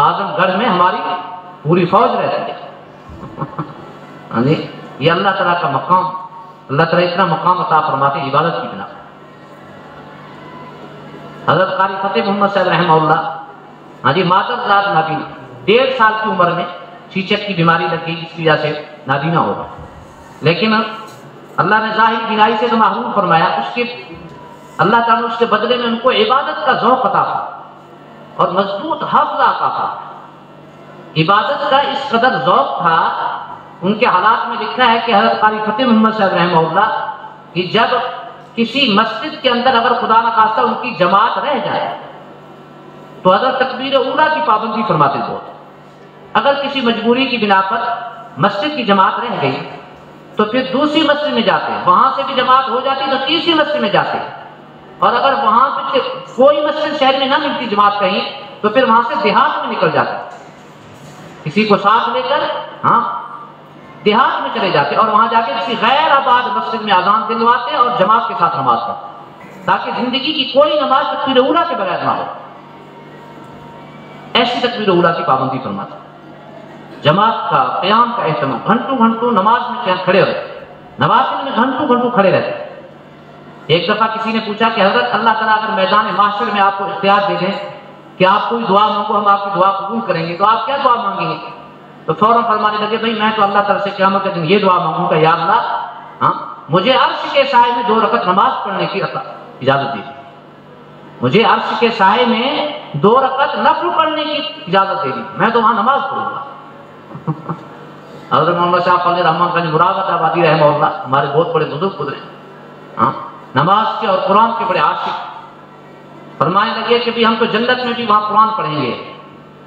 اعظم گڑھ میں ہماری پوری فوج رہتی ہے۔ یہ اللہ تعالیٰ کا مقام، اللہ تعالیٰ اتنا مقام عطا فرماتے ہیں عبادت کی بنا پر۔ حضرت قاری فتح محمد صاحب رحمہ اللہ مادر ذات نابینا، 1.5 سال کی عمر میں چیچک کی بیماری لگ گئی، اس کی وجہ سے نابینا ہو گئے، لیکن اللہ نے ظاہری بینائی سے تو محروم فرمایا، اللہ تعالیٰ نے اس کے بدلے میں ان کو عبادت کا ذوق عطا تھا اور مضبوط حافظہ عطا تھا۔ عبادت کا اس قدر ذوق تھا، ان کے حالات میں لکھا ہے کہ حضرت قاری فتح محمد صاحب رحمہ اللہ کہ جب کسی مسجد کے اندر اگر خدا نخواستہ ان کی جماعت رہ جائے تو حضرت تکبیر اولیٰ کی پابندی فرماتے تھے۔ اگر کسی مجبوری کی بنا پر مسجد کی جماعت رہ گئی تو پھر دوسری مسجد میں جاتے ہیں، وہاں سے بھی جماعت ہو جاتی تو تیسری مسجد میں جاتے ہیں، اور اگر وہاں پہ کوئی مسجد شہر میں نہ ملتی جماعت کہیں تو پھر وہاں سے دیہات میں نکل جاتے، کسی کو ساتھ لے کر دیہات میں چلے جاتے اور وہاں جا کے کسی غیر آباد مسجد میں اذان دلواتے اور جماعت کے ساتھ نماز پڑھتے، تاکہ زندگی کی کوئی نماز تکبیر اولیٰ کے بغیر نہ ہو۔ ایسی تکبیر اولیٰ کی پابندی فرماتے، جماعت کا قیام کا اہتمام، گھنٹوں گھنٹوں نماز میں کھڑے رہتے، نوافل میں گھنٹوں گھنٹوں کھڑے رہتے۔ ایک دفعہ کسی نے پوچھا کہ حضرت اللہ تعالیٰ اگر میدان محشر میں آپ کو اختیار دے دیں کہ آپ کوئی دعا مانگو، ہم آپ کی دعا قبول کریں گے، تو آپ کیا دعا مانگیں گے؟ تو فوراً فرمانے لگے بھائی میں تو اللہ تعالیٰ سے قیامت کے دن یہ دعا مانگوں گا، یا اللہ مجھے عرش کے سائے میں 2 رکعت نماز پڑھنے کی اجازت دی، مجھے عرش کے سائے میں 2 رکعت نفل پڑھنے کی اجازت دے دی، میں تو وہاں نماز پڑھوں گا۔ حضرت محمد شاہ فضل الرحمان گنج مراد آبادی رحمہ اللہ ہمارے بہت بڑے بزرگ گزرے، نماز کے اور قرآن کے بڑے عاشق، فرمانے لگے کہ بھی ہم تو جنت میں بھی وہاں قرآن پڑھیں گے،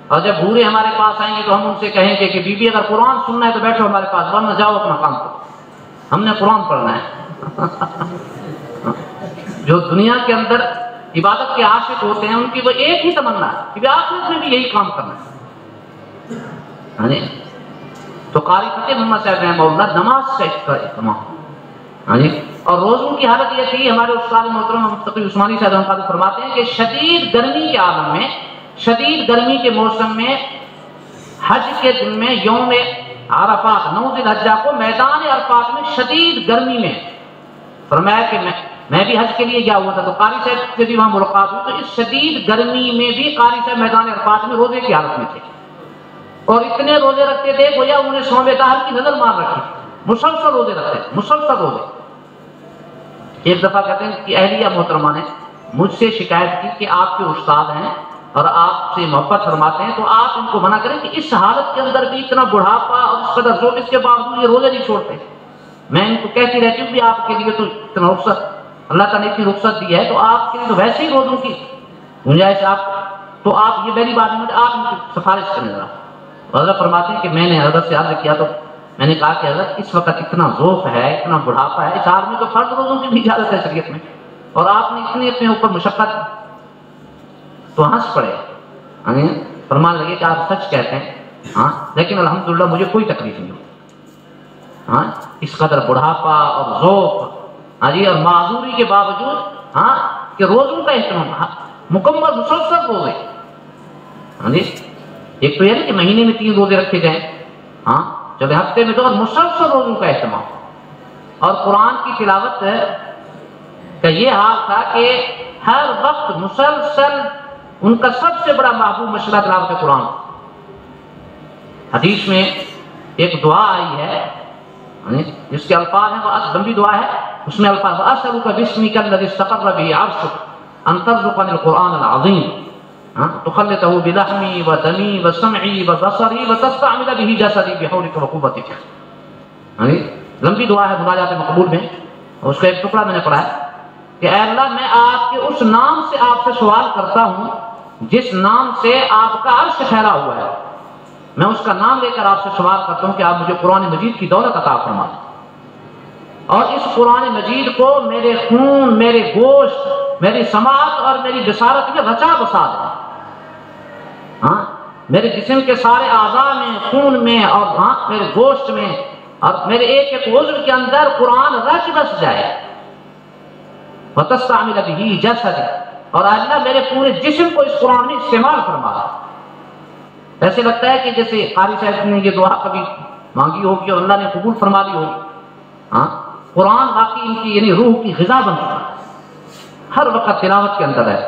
اور جب بوڑھے ہمارے پاس آئیں گے تو ہم ان سے کہیں گے کہ بی بی اگر قرآن سننا ہے تو بیٹھو ہمارے پاس، ورنہ جاؤ اپنا کام کرو، ہم نے قرآن پڑھنا ہے۔ جو دنیا کے اندر عبادت کے عاشق ہوتے ہیں ان کی وہ ایک ہی تمنا ہے کہ آخرت میں بھی یہی کام کرنا ہے۔ تو قاری فتح محمد صاحب رحمہ اللہ نماز کا اہتمام، اور روزوں کی حالت یہ تھی، ہمارے استاد محترم تقی عثمانی صاحب فرماتے ہیں کہ شدید گرمی کے عالم میں، شدید گرمی کے موسم میں حج کے دن میں یوم عرفات 9 ذی الحجہ کو میدان عرفات میں شدید گرمی میں فرمایا کہ میں بھی حج کے لیے گیا ہوا تھا، تو قاری صاحب سے بھی وہاں ملاقات ہوئی، تو اس شدید گرمی میں بھی قاری صاحب میدان عرفات میں روزے کی حالت میں تھے، اور اتنے روزے رکھتے تھے گویا انہوں نے شعب طاہر کی نظر مان رکھی، مسلسل روزے رکھتے، مسلسل روزے۔ ایک دفعہ کہتے ہیں کہ اہلیہ محترمہ نے مجھ سے شکایت کی کہ آپ کے استاد ہیں اور آپ سے محبت فرماتے ہیں، تو آپ ان کو منع کریں کہ اس حالت کے اندر بھی اتنا بڑھاپا اور اس قدر ذوق، اس کے باوجود یہ روزے نہیں چھوڑتے۔ میں ان کو کہتی رہتی ہوں کہ آپ کے لیے تو اتنا رخصت، اللہ تعالیٰ نے اتنی رخصت دی ہے، تو آپ کے لیے تو ویسے ہی روزوں کی گنجائش آپ، تو آپ یہ میری بات نہیں، آپ ان کی سفارش کریں ذرا۔ حضرت فرماتے ہیں کہ میں نے حضرت سے عرض کیا تو میں نے کہا کہ حضرت اس وقت اتنا ذوق ہے، اتنا بڑھاپا ہے، اس حال میں تو فرض روزوں کی بھی اجازت ہے شریعت میں، اور آپ نے اتنی اپنے اوپر مشقت، تو ہنس پڑے، فرمان لگے کہ آپ سچ کہتے ہیں، لیکن الحمدللہ مجھے کوئی تکلیف نہیں ہوئی، اس قدر بڑھاپا اور ذوق اور معذوری کے باوجود کہ روزوں کا اہتمام، مکمل مسلسل روزے، ایک تو یہ ہے کہ مہینے میں 3 روزے رکھے جائیں، چلے ہفتے میں 2، اور مسلسل روزوں کا اہتمام، اور قرآن کی تلاوت کا یہ حال تھا کہ ہر وقت مسلسل ان کا سب سے بڑا محبوب مشغلہ تلاوت قرآن۔ حدیث میں ایک دعا آئی ہے جس کے الفاظ ہیں، وہ لمبی دعا ہے، اس میں الفاظ وَأَسْأَلُكَ بِاسْمِكَ الَّذِي اسْتَقَرَّ بِهِ عَرْشُكَ أَن تَرْزُقَنِي الْقُرْآنَ الْعَظِيمَ تُخَلِّطَهُ بِلَحْمِي وَدَمِي وَسَمْعِي وَبَصَرِي وَتَسْتَعْمِلَ بِهِ جَسَدِي بِحَوْلِكَ وَقُوَّتِكَ۔ لمبی دعا ہے مناجات مقبول میں، اس کا ایک ٹکڑا میں نے پڑھا ہے کہ اے اللہ میں آپ کے اس نام سے آپ سے سوال کرتا ہوں جس نام سے آپ کا عرش ٹھہرا ہوا ہے، میں اس کا نام لے کر آپ سے سوال کرتا ہوں کہ آپ مجھے قرآن مجید کی دولت عطا فرمائیں، اور اس قرآن مجید کو میرے خون، میرے گوشت، میری سماعت اور میری بصارت میں رچا بسا دے. ہاں میرے جسم کے سارے اعضاء میں، خون میں اور میرے گوشت میں اور میرے ایک ایک عضو کے اندر قرآن رچ بس جائے. وَتَسْتَعْمِلَ بِهِ جَسَدِ، اور اللہ میرے پورے جسم کو اس قرآن میں استعمال فرما. ایسے لگتا ہے کہ جیسے قاری صاحب نے یہ دعا کبھی مانگی ہوگی اور اللہ نے قبول فرما لی ہوگی. ہاں قرآن واقعی ان کی یعنی روح کی غذا بن چکا، ہر وقت تلاوت کے اندر ہے.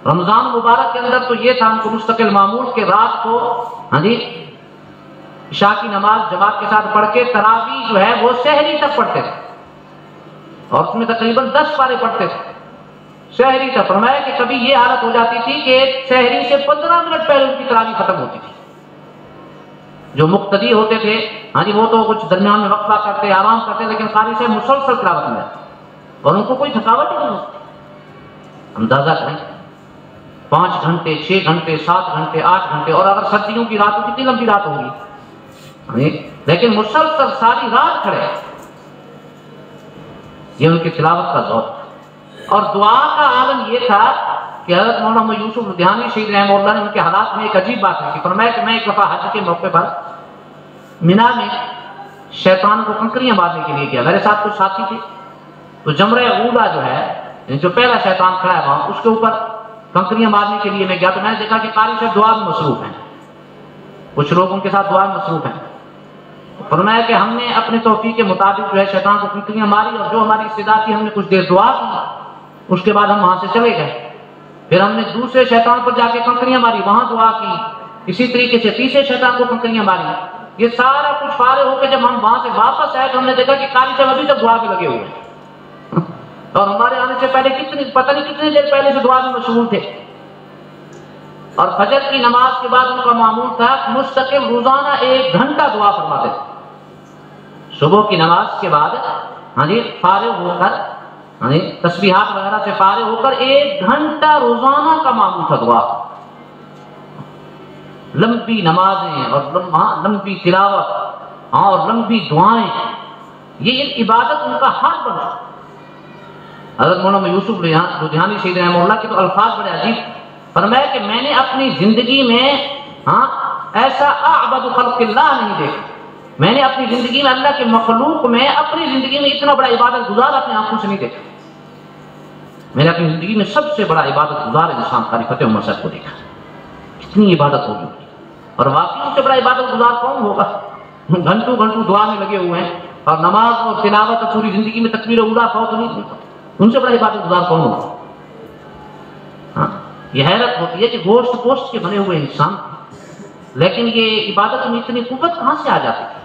رمضان مبارک کے اندر تو یہ تھا ہم کو مستقل معمول کہ رات کو عشاء کی نماز جماعت کے ساتھ پڑھ کے تراویح جو ہے وہ سحری تک پڑھتے تھے، اور اس میں تقریباً 10 پارے پڑھتے تھے سحری تک. فرمایا کہ کبھی یہ حالت ہو جاتی تھی کہ سحری سے 15 منٹ پہلے ان کی تراویح ختم ہوتی تھی. جو مقتدی ہوتے تھے وہ تو کچھ درمیان میں وقفہ کرتے، آرام کرتے، لیکن قاری صاحب مسلسل تلاوت میں اور ان کو کوئی تھکاوٹ ہی نہیں ہوتی. اندازہ کریں 5 گھنٹے 6 گھنٹے 7 گھنٹے 8 گھنٹے، اور اگر سردیوں کی رات کتنی لمبی رات ہوگی، لیکن مسلسل ساری رات کھڑے. یہ ان کی تلاوت کا ذوق. اور دعا کا عالم یہ تھا کہ حضرت مولانا محمد یوسف لدھیانوی شہید رحمہ اللہ نے ان کے حالات میں ایک عجیب بات لکھی. فرمایا کہ میں ایک دفعہ حج کے موقع پر مینا میں شیطان کو کنکریاں مارنے کے لیے گیا. میرے ساتھ کچھ ساتھی تھے، تو جمرہ اولا جو ہے جو پہلا شیطان کھڑا ہے وہاں، اس کے اوپر کنکریاں مارنے کے لیے میں گیا. تو میں نے دیکھا کہ قاری صاحب دعا میں مصروف ہیں، کچھ لوگ ان کے ساتھ دعا میں مصروف ہیں. فرمایا کہ ہم نے اپنے توفیق کے مطابق جو ہے شیطان کو کنکریاں ماری، اور جو ہماری استعداد تھی ہم نے کچھ دیر دعا کی، اس کے بعد ہم وہاں سے چلے گئے. پھر ہم نے دوسرے شیطان پر جا کے کنکریاں ماری، وہاں دعا کی. اسی طریقے سے تیسرے شیطان کو کنکریاں ماری. یہ سارا کچھ فارغ ہو کے جب ہم وہاں سے واپس آئے تو ہم نے دیکھا کہ قاری صاحب ابھی تک دعا میں لگے ہوئے ہیں، اور ہمارے آنے سے پہلے پتہ نہیں کتنی دیر پہلے سے دعا میں مشغول تھے. اور فجر کی نماز کے بعد ان کا معمول تھا مستقل روزانہ 1 گھنٹہ دعا فرماتے تھے. صبح کی نماز کے بعد فارغ ہو کر تسبیحات وغیرہ سے فارغ ہو کر 1 گھنٹہ روزانہ کا معمول تھا دعا. لمبی نمازیں اور لمبی تلاوت اور لمبی دعائیں، یہ ایک عبادت ان کا حال بنا. حضرت مولانا یوسف لدھیانوی شہید رحمہ اللہ کے تو الفاظ بڑے عجیب. فرمایا کہ میں نے اپنی زندگی میں ایسا اعبد خلق اللہ نہیں دیکھا. میں نے اپنی زندگی میں اللہ کے مخلوق میں اپنی زندگی میں اتنا بڑا عبادت گزار اپنے آنکھوں سے نہیں دیکھا. میں نے اپنی زندگی میں سب سے بڑا عبادت گزار انسان قاری فتح عمر صاحب کو دیکھا. کتنی عبادت ہوگی، اور واقعی ان سے بڑا عبادت گزار کون ہوگا؟ گھنٹوں گھنٹوں دعا میں لگے ہوئے ہیں، اور نماز اور تلاوت اور پوری زندگی میں تکبیر اولیٰ فوت نہیں ہوتا. ان سے بڑا عبادت گزار کون ہوگا؟ یہ حیرت ہوتی ہے کہ گوشت پوشت کے بنے ہوئے انسان، لیکن یہ عبادت میں اتنی قوت کہاں سے آ جاتی ہے؟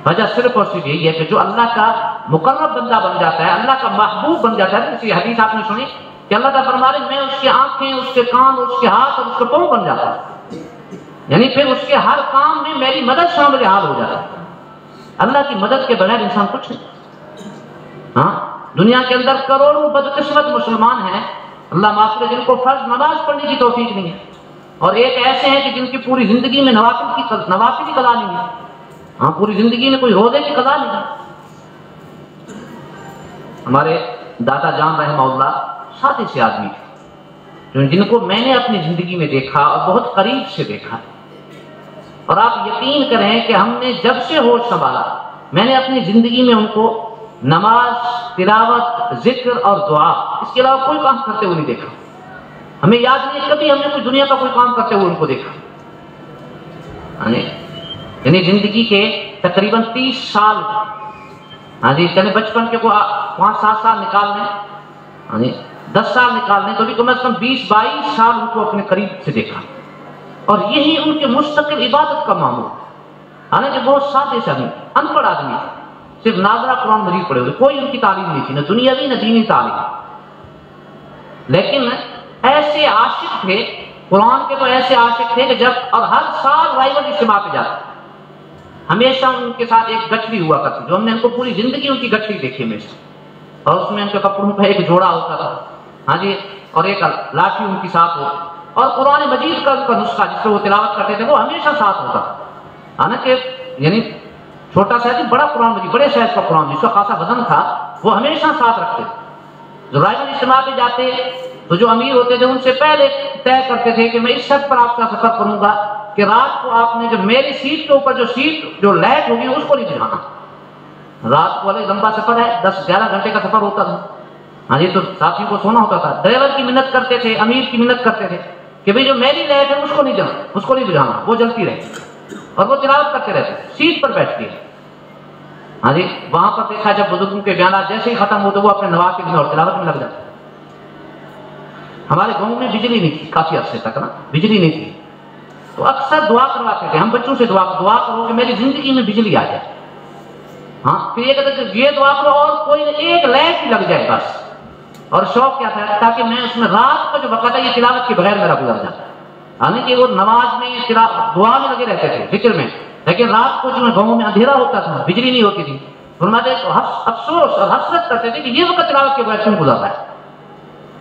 وجہ صرف اور صرف یہی ہے کہ جو اللہ کا مقرب بندہ بن جاتا ہے، اللہ کا محبوب بن جاتا ہے. اسی حدیث آپ نے سنی کہ اللہ تعالیٰ فرما رہے میں اس کی آنکھیں، اس کے کان، اس کے ہاتھ اور اس کے پاؤں بن جاتا ہے. یعنی پھر اس کے ہر کام میں میری مدد شامل حال ہو جاتا ہے. اللہ کی مدد کے بغیر انسان کچھ نہیں. دنیا کے اندر کروڑوں بدقسمت مسلمان ہیں، اللہ معاف کرے، جن کو فرض نماز پڑھنے کی توفیق نہیں ہے، اور ایک ایسے ہیں کہ جن کی پوری زندگی میں نوافل کی قضا نہیں ہے. پوری زندگی میں کوئی روزے کی قضا نہیں ہے. ہمارے دادا جان رحمہ اللہ سادے سے آدمی تھے، جن کو میں نے اپنی زندگی میں دیکھا اور بہت قریب سے دیکھا. اور آپ یقین کریں کہ ہم نے جب سے ہوش سنبھالا میں نے اپنی زندگی میں ان کو نماز، تلاوت، ذکر اور دعا، اس کے علاوہ کوئی کام کرتے ہوئے نہیں دیکھا. ہمیں یاد نہیں کبھی ہم نے کوئی دنیا کا کوئی کام کرتے ہوئے ان کو دیکھا. یعنی زندگی کے تقریباً 30 سال، چلے بچپن کے کو 5-7 سال نکال لیں، 10 سال نکال لیں، تو بھی کم از کم 20-22 سال ان کو اپنے قریب سے دیکھا. اور یہی ان کے مستقل عبادت کا معمول. حالانکہ بہت سادے سے ان پڑھ آدمی تھے، صرف ناظرہ قرآن مجید پڑھے ہوئے، کوئی ان کی تعلیم نہیں تھی، نہ دنیاوی نہ دینی تعلیم. لیکن ایسے عاشق تھے قرآن کے، تو ایسے عاشق تھے کہ جب اور ہر سال رائیول اجتماع پہ جاتے، ہمیشہ ان کے ساتھ ایک گٹھڑی ہوا کرتی، جو ہم نے ان کو پوری زندگی ان کی گٹھڑی دیکھی ہمیشہ. اور اس میں ان کے کپڑوں کا ایک جوڑا ہوتا تھا، اور ایک لاٹھی ان کی ساتھ ہو، اور قرآن مجید کا ان کا نسخہ جس سے وہ تلاوت کرتے تھے وہ ہمیشہ ساتھ ہوتا. حالانکہ یعنی چھوٹا سا بڑا قرآن مجید، بڑے سائز کا قرآن جس کا خاصا وزن تھا، وہ ہمیشہ ساتھ رکھتے تھے. جو رائے اجتماع پہ جاتے تو جو امیر ہوتے تھے ان سے پہلے طے کرتے تھے کہ میں اس شرط پر آپ کا سفر کروں گا کہ رات کو آپ نے جو میری سیٹ کے اوپر جو سیٹ جو لائٹ ہوگی اس کو نہیں بجھانا. رات کو الگ لمبا سفر ہے، 10-11 گھنٹے کا سفر ہوتا تھا. ہاں جی، تو ساتھی کو سونا ہوتا تھا. ڈرائیور کی منت کرتے تھے، امیر کی منت کرتے تھے کہ بھئی جو میری لائٹ ہے اس کو نہیں جلانا، اس کو نہیں بجھانا، وہ جلتی رہے. اور وہ تلاوت کرتے رہتے سیٹ پر بیٹھ کے. ہاں جی، وہاں پر دیکھا جب بزرگوں کے بیانات جیسے ہی ختم ہوتے وہ اپنے نواب کے دن اور تلاوت میں لگ جاتے. ہمارے گاؤں میں بجلی نہیں تھی کافی عرصے تک نا، بجلی نہیں تھی، تو اکثر دعا کرواتے تھے ہم بچوں سے، دعا کرو کہ میری زندگی میں بجلی آ جائے. ہاں، پھر یہ کہتے تھے یہ دعا کرو اور کوئی ایک لائٹ ہی لگ جائے بس. اور شوق کیا تھا تاکہ میں اس میں رات کا جو وقت ہے یہ تلاوت کے بغیر میرا گزر جاتا. حالانکہ وہ نماز میں دعا میں لگے رہتے تھے، ذکر میں، لیکن رات کو جو گاؤں میں اندھیرا ہوتا تھا، بجلی نہیں ہوتی تھی، فرماتے تو افسوس اور حسرت کرتے تھے کہ یہ وقت تلاوت کے بغیر کیوں گزر رہا ہے.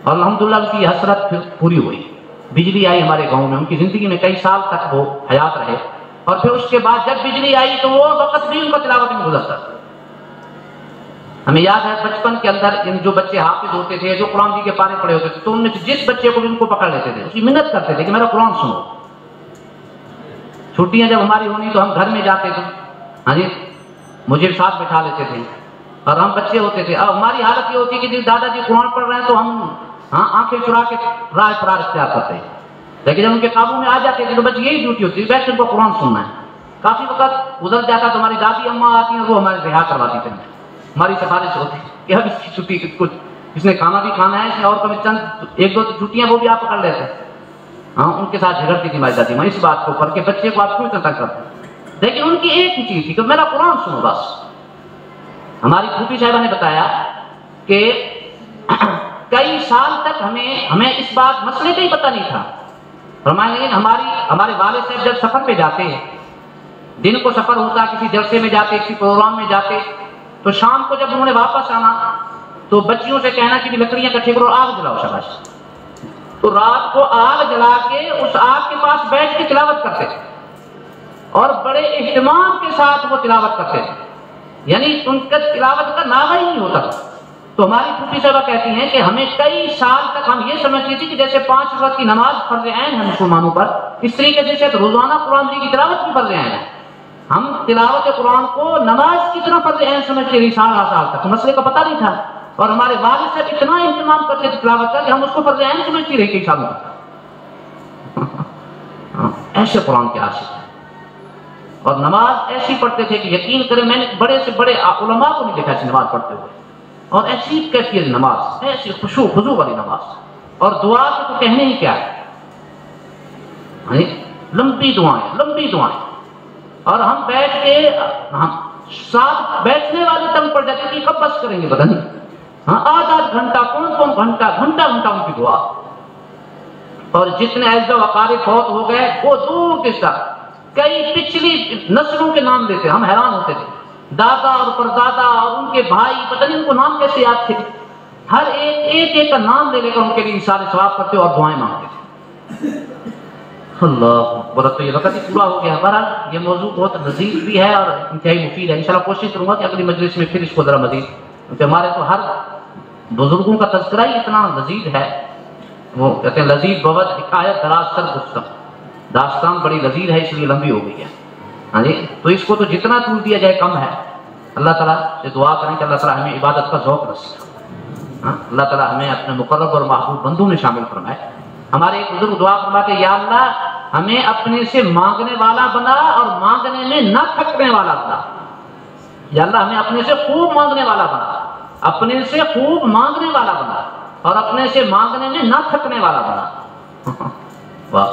اور الحمدللہ ان کی حسرت پھر پوری ہوئی، بجلی آئی ہمارے گاؤں میں، ان کی زندگی میں کئی سال تک وہ حیات رہے. اور پھر اس کے بعد جب بجلی آئی تو وہ وقت بھی ان کا تلاوت میں گزرتا تھا. ہمیں یاد ہے بچپن کے اندر جو بچے حافظ ہوتے تھے، جو قرآن جی کے پارے پڑے ہوتے تھے، تو ان میں سے جس بچے کو بھی ان کو پکڑ لیتے تھے، اس کی منت کرتے تھے کہ میرا قرآن سنو. چھٹیاں جب ہماری ہونی تو ہم گھر میں جاتے تھے، ہاں جی، مجھے ساتھ بٹھا لیتے تھے اور ہم بچے ہوتے تھے. اب ہماری حالت یہ ہوتی ہے کہ دادا جی قرآن پڑھ رہے ہیں تو ہم آنکھیں چرا کے رائے فرار اختیار کرتے ہیں. لیکن جب ان کے قابو میں آ جاتے تھے تو بس یہی ڈیوٹی ہوتی ہے، بیٹھ کے ان کو قرآن سننا ہے. کافی وقت گزر جاتا تو ہماری دادی اماں آتی ہیں، وہ ہمارے رہا کرواتی تھے. ہماری سفارش ہوتی کہ اب اس کی چھٹی کچھ اس نے کھانا بھی کھانا ہے، اس نے اور کبھی چند 1-2 چھٹیاں وہ بھی آپ پکڑ لیتے. ہاں، ان کے ساتھ جھگڑتی تھی ہماری دادی ماں اس بات کو پر کہ بچے کو آپ کیوں اتنا تنگ کرتے ہیں. لیکن ان کی ایک ہی چیز تھی کہ میرا قرآن سنو بس. ہماری پھوپھی صاحبہ نے بتایا کہ کئی سال تک ہمیں اس بات مسئلے کا ہی پتہ نہیں تھا. فرمائیں گے ہمارے والد صاحب جب سفر پہ جاتے ہیں، دن کو سفر ہوتا، کسی جلسے میں جاتے، کسی پروگرام میں جاتے، تو شام کو جب انہوں نے واپس آنا تو بچیوں سے کہنا کہ لکڑیاں کٹھی کرو، آگ جلاؤ شاباش. تو رات کو آگ جلا کے اس آگ کے پاس بیٹھ کے تلاوت کرتے تھے اور بڑے اہتمام کے ساتھ وہ تلاوت کرتے تھے. یعنی ان کا تلاوت کا ناغہ ہی نہیں ہوتا تھا. تو ہماری پھوپھی صاحبہ کہتی ہیں کہ ہمیں کئی سال تک ہم یہ سمجھتی تھی کہ جیسے 5 وقت کی نماز فرض عین ہے مسلمانوں پر، اس طریقے سے روزانہ قرآن کی تلاوت بھی فرض عین ہے. ہم تلاوت قرآن کو نماز کی طرح فرض عین سمجھتے رہے سال تک، مسئلے کا پتہ نہیں تھا. اور ہمارے والد صاحب اتنا اہتمام کرتے تھے تلاوت کا کہ ہم اس کو فرض عین سمجھتی رہے کئی سالوں تک. ایسے قرآن کے عاشق ہیں اور نماز ایسی پڑھتے تھے کہ یقین کریں میں نے بڑے سے بڑے علماء کو نہیں دیکھا ایسی نماز پڑھتے ہوئے. اور ایسی کیفیت نماز، ایسی خشوع خضوع والی نماز. اور دعا کے تو کہنے ہی کیا ہے، لمبی دعائیں. اور ہم بیٹھ کے ساتھ بیٹھنے والے تنگ پڑ جاتے کہ کب بس کریں گے پتہ نہیں. ہاں، آدھا گھنٹہ کون گھنٹہ ان کی دعا. اور جتنے اعزا وقارِ فوت ہو گئے وہ دور کے ساتھ کئی پچھلی نسلوں کے نام لیتے، ہم حیران ہوتے تھے. دادا اور پردادا اور ان کے بھائی، پتہ نہیں ان کو نام کیسے یاد تھے. ہر ایک کا نام لے کا ان کے لیے اشارے ثواب کرتے اور دعائیں مانگتے تھے. اللہ اکبر. تو یہ وقت ہی پورا ہو گیا. بہرحال یہ موضوع بہت لذیذ بھی ہے اور انتہائی مفید ہے. انشاءاللہ کوشش کروں گا کہ اگلی مجلس میں پھر اس کو ذرا مزید، کیونکہ ہمارے تو ہر بزرگوں کا تذکرہ ہی اتنا لذیذ ہے. وہ کہتے ہیں لذیذ بوت حکایت دراز سر گفتم، داستان بڑی لذیذ ہے اس لیے لمبی ہو گئی ہے. ہاں جی، تو اس کو تو جتنا طول دیا جائے کم ہے. اللہ تعالیٰ سے دعا کریں کہ اللہ تعالیٰ ہمیں عبادت کا ذوق نصیب. اللہ تعالیٰ ہمیں اپنے مقرب اور محبوب بندوں میں شامل فرمائے. ہمارے ایک بزرگ دعا فرماتے یا اللہ ہمیں اپنے سے مانگنے والا بنا اور مانگنے میں نہ تھکنے والا بنا. یا اللہ ہمیں اپنے سے خوب مانگنے والا بنا، اپنے سے خوب مانگنے والا بنا اور اپنے سے مانگنے میں نہ تھکنے والا بنا. واہ